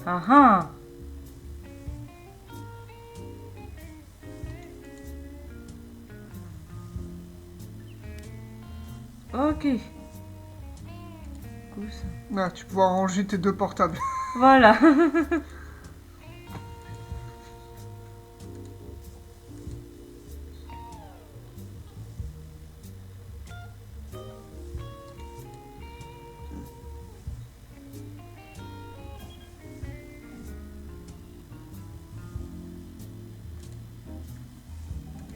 Speaker 1: Ah ah. Ok. Cool ça.
Speaker 2: Ah, tu pourras ranger tes deux portables.
Speaker 1: Voilà.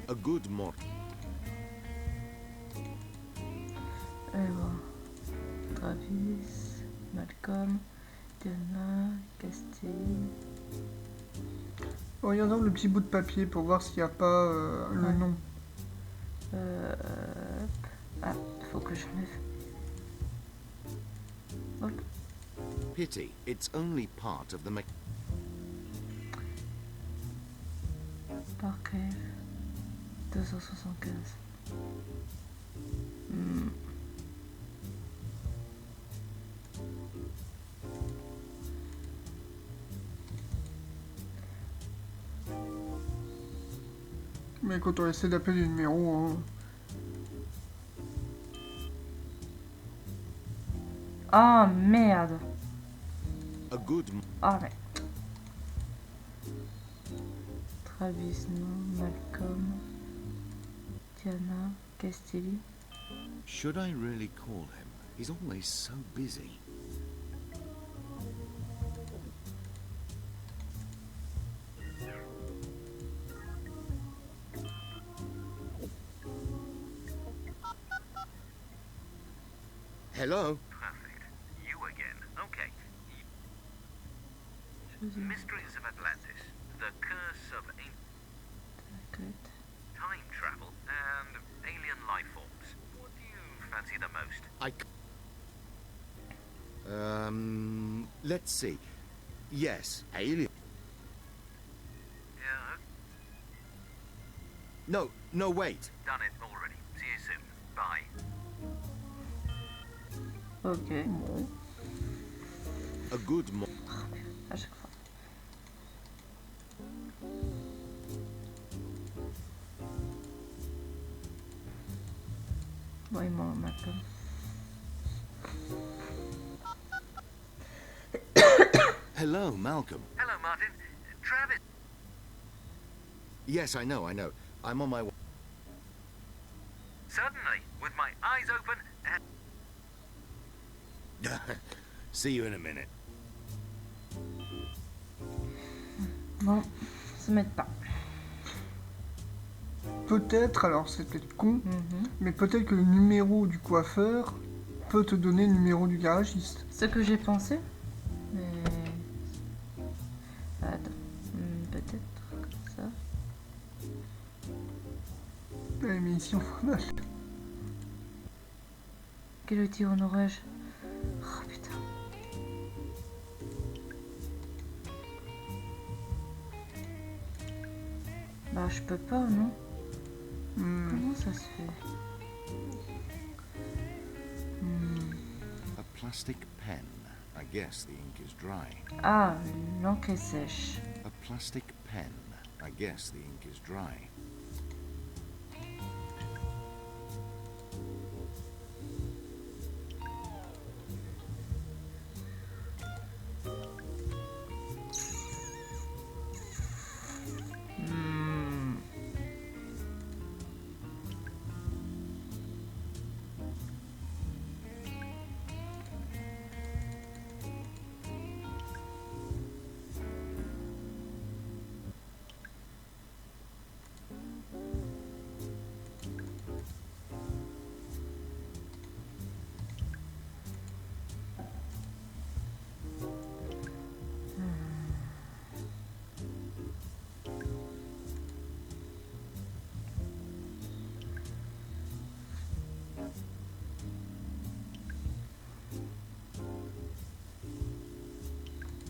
Speaker 3: A good morning.
Speaker 1: Et voilà. Travis, Malcolm, Diana, Castelli.
Speaker 2: Regardons le petit bout de papier pour voir s'il n'y a pas le
Speaker 1: Ouais.
Speaker 2: nom.
Speaker 1: Hop. Ah, faut que j'enlève. Hop.
Speaker 3: Pity, it's only part of the
Speaker 1: Parquet. 275. Hmm.
Speaker 2: Mais écoute, on va essayer d'appeler les numéros. Hein.
Speaker 1: Ah merde.
Speaker 3: A good
Speaker 1: Ah mais. Travis, non. Malcolm. Diana, Castelli.
Speaker 3: Should I really call him? He's always so busy. Hello?
Speaker 5: Perfect. You again. Okay.
Speaker 1: Choisis.
Speaker 5: Mysteries of Atlantis. The curse of
Speaker 1: Good.
Speaker 5: time travel and alien life forms. What do you fancy the most?
Speaker 3: Let's see. Yes, alien.
Speaker 5: Yeah,
Speaker 3: No, wait.
Speaker 5: done it already. See you soon. Bye.
Speaker 1: Ok.
Speaker 3: A good mo-
Speaker 1: À chaque fois. Bon, il m'en Malcolm.
Speaker 3: Hello, Malcolm.
Speaker 5: Hello, Martin. Travis.
Speaker 3: Yes, I know. I'm on my way.
Speaker 5: Certainly, with my eyes open and
Speaker 3: See you in a minute.
Speaker 1: Bon, se mettre pas.
Speaker 2: Peut-être, alors c'est peut-être con,
Speaker 1: Mhm.
Speaker 2: mais peut-être que le numéro du coiffeur peut te donner le numéro du garagiste.
Speaker 1: Ce que j'ai pensé. Mais. Attends. Peut-être comme ça.
Speaker 2: Ouais, mais ici on voit mal.
Speaker 1: Quel outil en aurais-je? Oh putain. Bah, je peux pas, non? Comment ça se fait?
Speaker 3: A plastic pen. I guess the ink is dry.
Speaker 1: Ah, l'encre est sèche.
Speaker 3: A plastic pen. I guess the ink is dry.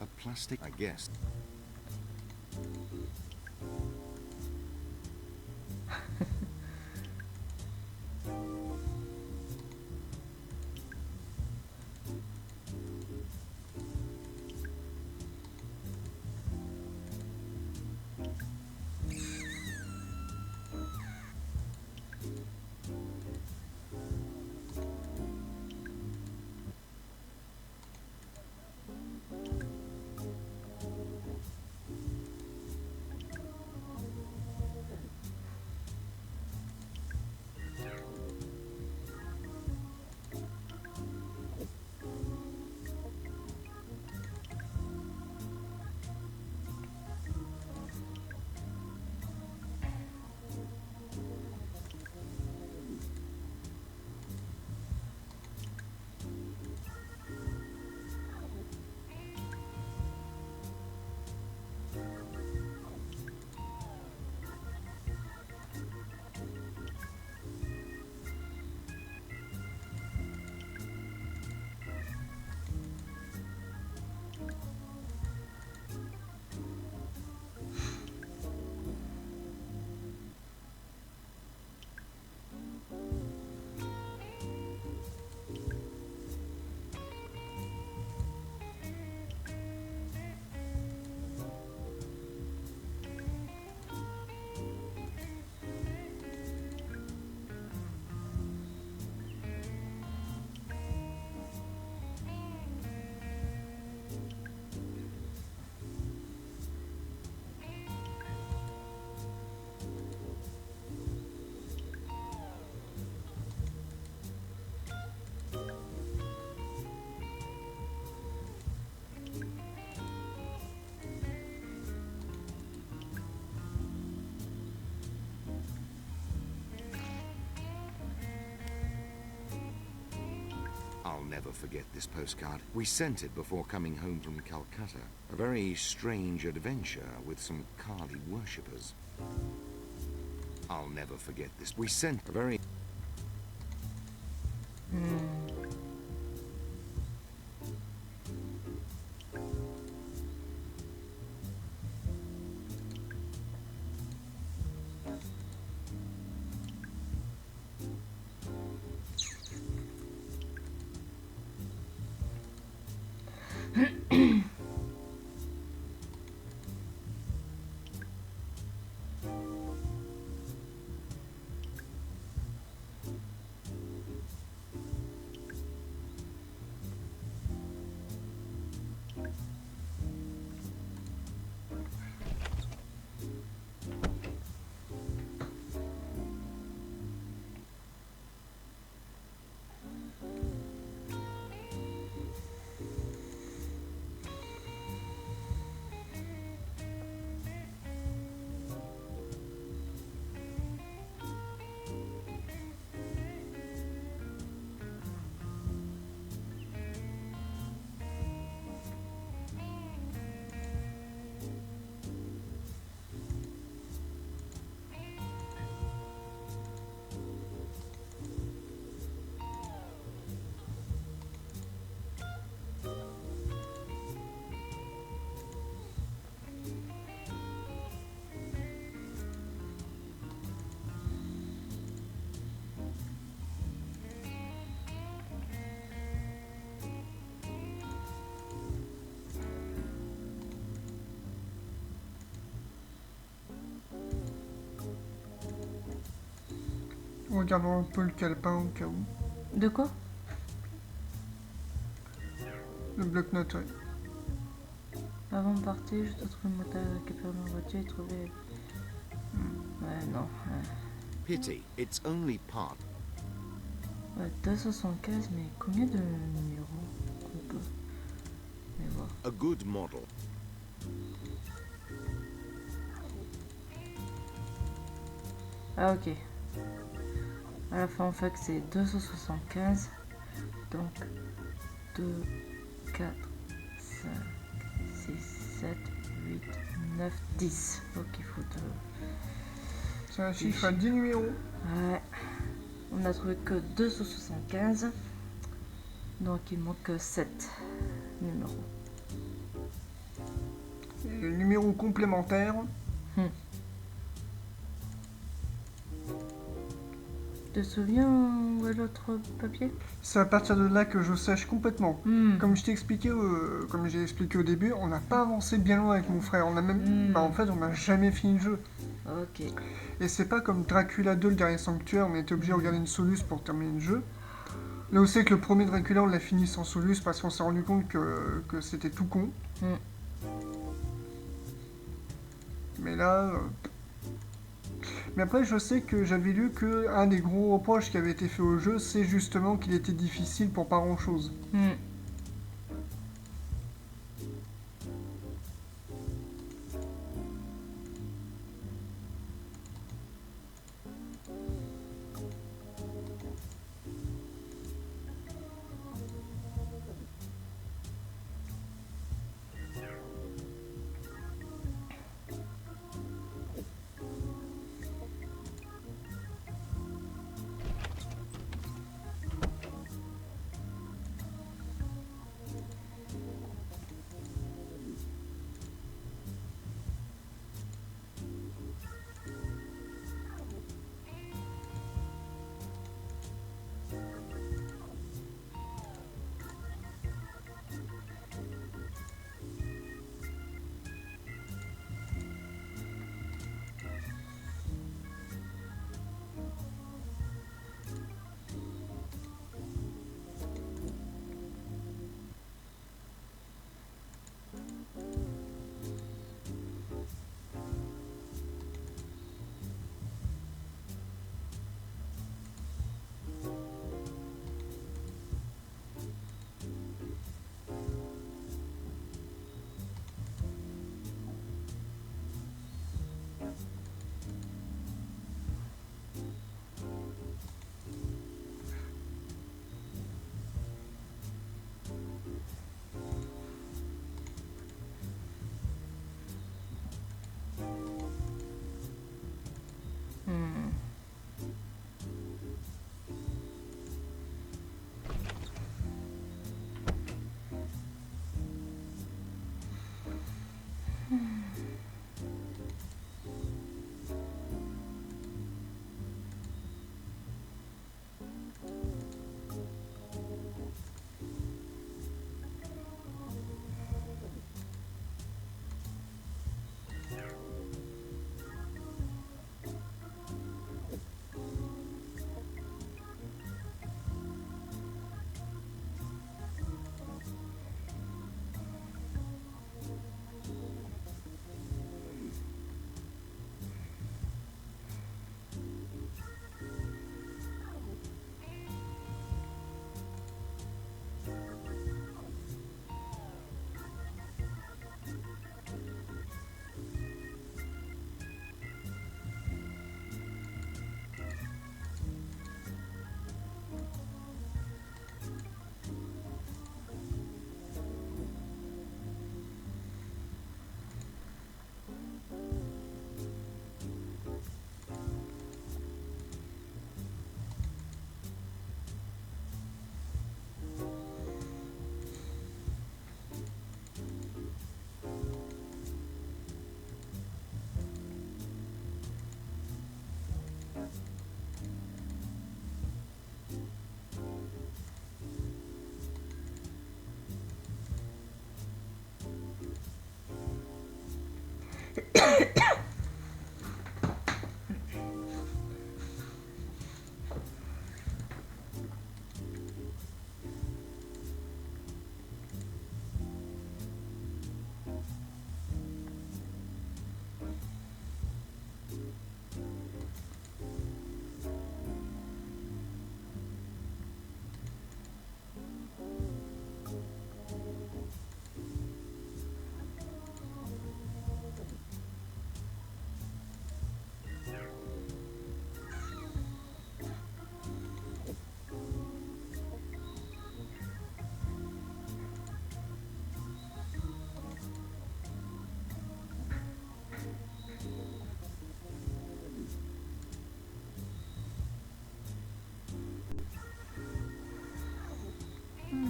Speaker 3: A plastic, I guess. I'll never forget this postcard. We sent it before coming home from Calcutta. A very strange adventure with some Kali worshippers. I'll never forget this. We sent a very...
Speaker 2: Regardons un peu le calepin au cas où.
Speaker 1: De quoi?
Speaker 2: Le bloc-notes, ouais.
Speaker 1: Avant de partir, je dois trouver mon moteur, récupérer ma voiture et trouver... Ouais, non.
Speaker 3: Pity, it's only part.
Speaker 1: Ouais, 275, mais combien de numéros on peut les voir?
Speaker 3: A good model.
Speaker 1: Ah, ok. À la fin, on fait que c'est 275. Donc, 2, 4, 5, 6, 7, 8, 9, 10. Ok, il faut de...
Speaker 2: C'est un chiffre à 10 numéros.
Speaker 1: Ouais. On a trouvé que 275. Donc, il manque 7 numéros.
Speaker 2: Et le numéro complémentaire,
Speaker 1: Tu te souviens où est l'autre papier?
Speaker 2: c'est à partir de là que je sache complètement. Comme je t'ai expliqué, comme j'ai expliqué au début, on n'a pas avancé bien loin avec mon frère. On a même, en fait, on n'a jamais fini le jeu.
Speaker 1: Ok.
Speaker 2: Et c'est pas comme Dracula 2, le dernier sanctuaire, on était obligé de regarder une Solus pour terminer le jeu. Là où c'est que le premier Dracula, on l'a fini sans Solus parce qu'on s'est rendu compte que c'était tout con. Mais là... Mais après, je sais que j'avais lu qu'un des gros reproches qui avait été fait au jeu, c'est justement qu'il était difficile pour pas grand-chose.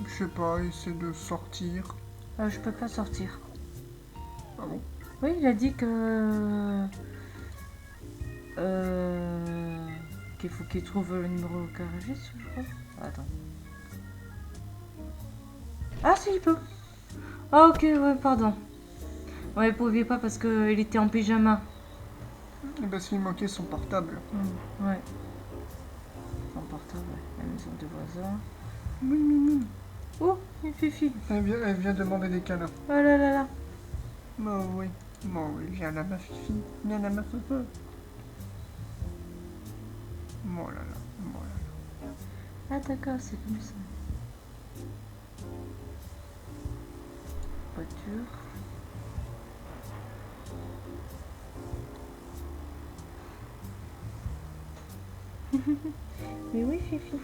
Speaker 2: Je sais pas, essaie de sortir.
Speaker 1: Je peux pas sortir.
Speaker 2: Ah bon?
Speaker 1: Oui, il a dit que... qu'il faut qu'il trouve le numéro au garagiste, je crois. Attends. Ah si, il peut. Ah ok, ouais, pardon. Ouais, il pouvait pas parce qu'il était en pyjama.
Speaker 2: Et parce qu'il manquait son portable.
Speaker 1: Ouais. Son portable, ouais. La maison de voisin.
Speaker 2: Oui, Mimi.
Speaker 1: Oh, une fifi.
Speaker 2: Elle vient demander des câlins.
Speaker 1: Oh là là là.
Speaker 2: Bon, oui. Bon, oui, viens là, ma fifi. Viens là, ma fifi. Bon là là. Bon là là.
Speaker 1: Ah d'accord, c'est comme ça. Voiture. Mais oui, fifi.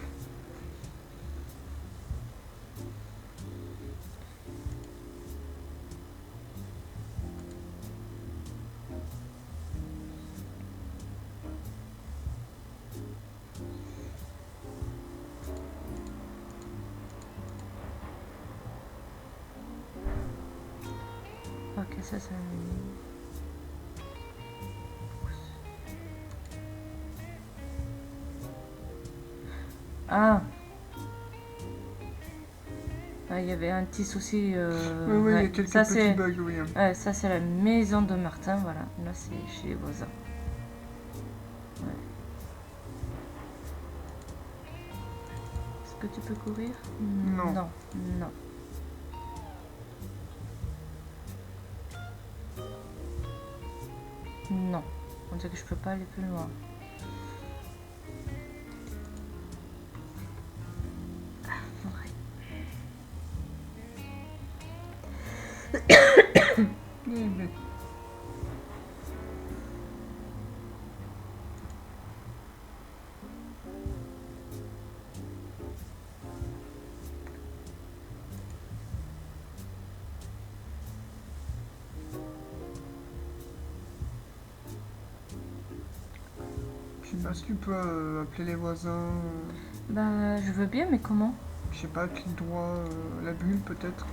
Speaker 1: Ok, ça c'est... Ah. Ah, il y avait un petit souci.
Speaker 2: Oui, oui, il y a quelques
Speaker 1: ça,
Speaker 2: petits bugs, oui.
Speaker 1: Ouais, ça c'est la maison de Martin, voilà. Là c'est chez les voisins. Ouais. Est-ce que tu peux courir?
Speaker 2: Non.
Speaker 1: Non, non. Non. On dirait que je peux pas aller plus loin.
Speaker 2: Je sais pas si tu peux appeler les voisins.
Speaker 1: Bah, je veux bien, mais comment?
Speaker 2: Je sais pas, clic droit, la bulle peut-être.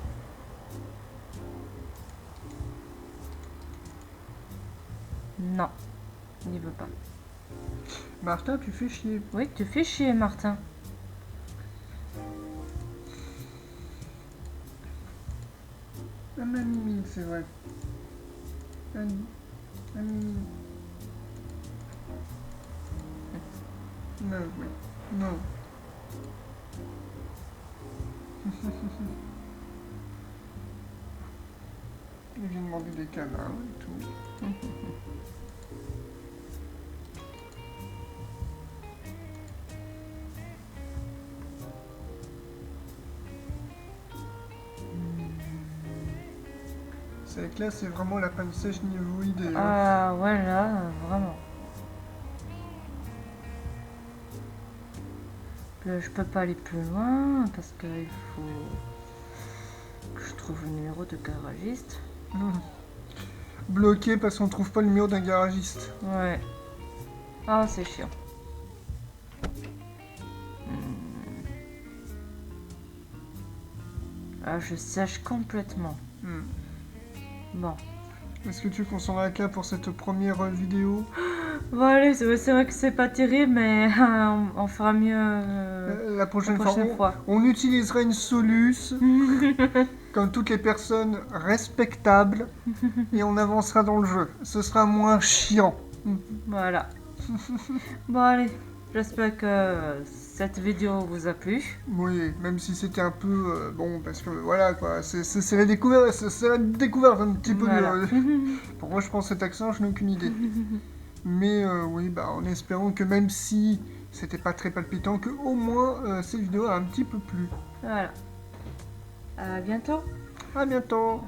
Speaker 1: Non, il ne veut pas.
Speaker 2: Martin, tu fais chier.
Speaker 1: Oui, tu fais chier, Martin.
Speaker 2: Ah, ma Mimi, c'est vrai. Ah, Mimi. Non, oui. Non. Il vient demander des câlins et tout. C'est vrai que là, c'est vraiment la panne sèche niveau idée.
Speaker 1: Ah, voilà, vraiment. Je peux pas aller plus loin parce qu'il faut que je trouve le numéro de garagiste.
Speaker 2: Bloqué parce qu'on trouve pas le numéro d'un garagiste.
Speaker 1: Ouais. Ah, c'est chiant. Ah, je sèche complètement. Bon.
Speaker 2: Est-ce que tu veux qu'on s'en va pour cette première vidéo?
Speaker 1: Bon, allez, c'est vrai que c'est pas terrible, mais on fera mieux
Speaker 2: La prochaine
Speaker 1: fois.
Speaker 2: fois, on utilisera une Solus, comme toutes les personnes respectables, et on avancera dans le jeu. Ce sera moins chiant.
Speaker 1: Voilà. Bon, allez, j'espère que cette vidéo vous a plu.
Speaker 2: Oui, même si c'était un peu bon, parce que voilà quoi, c'est la découverte, c'est la découverte un petit peu.
Speaker 1: Voilà.
Speaker 2: Pourquoi je prends cet accent, je n'ai aucune idée. Mais oui, bah en espérant que même si c'était pas très palpitant, que au moins cette vidéo a un petit peu plu.
Speaker 1: Voilà. À bientôt.
Speaker 2: À bientôt.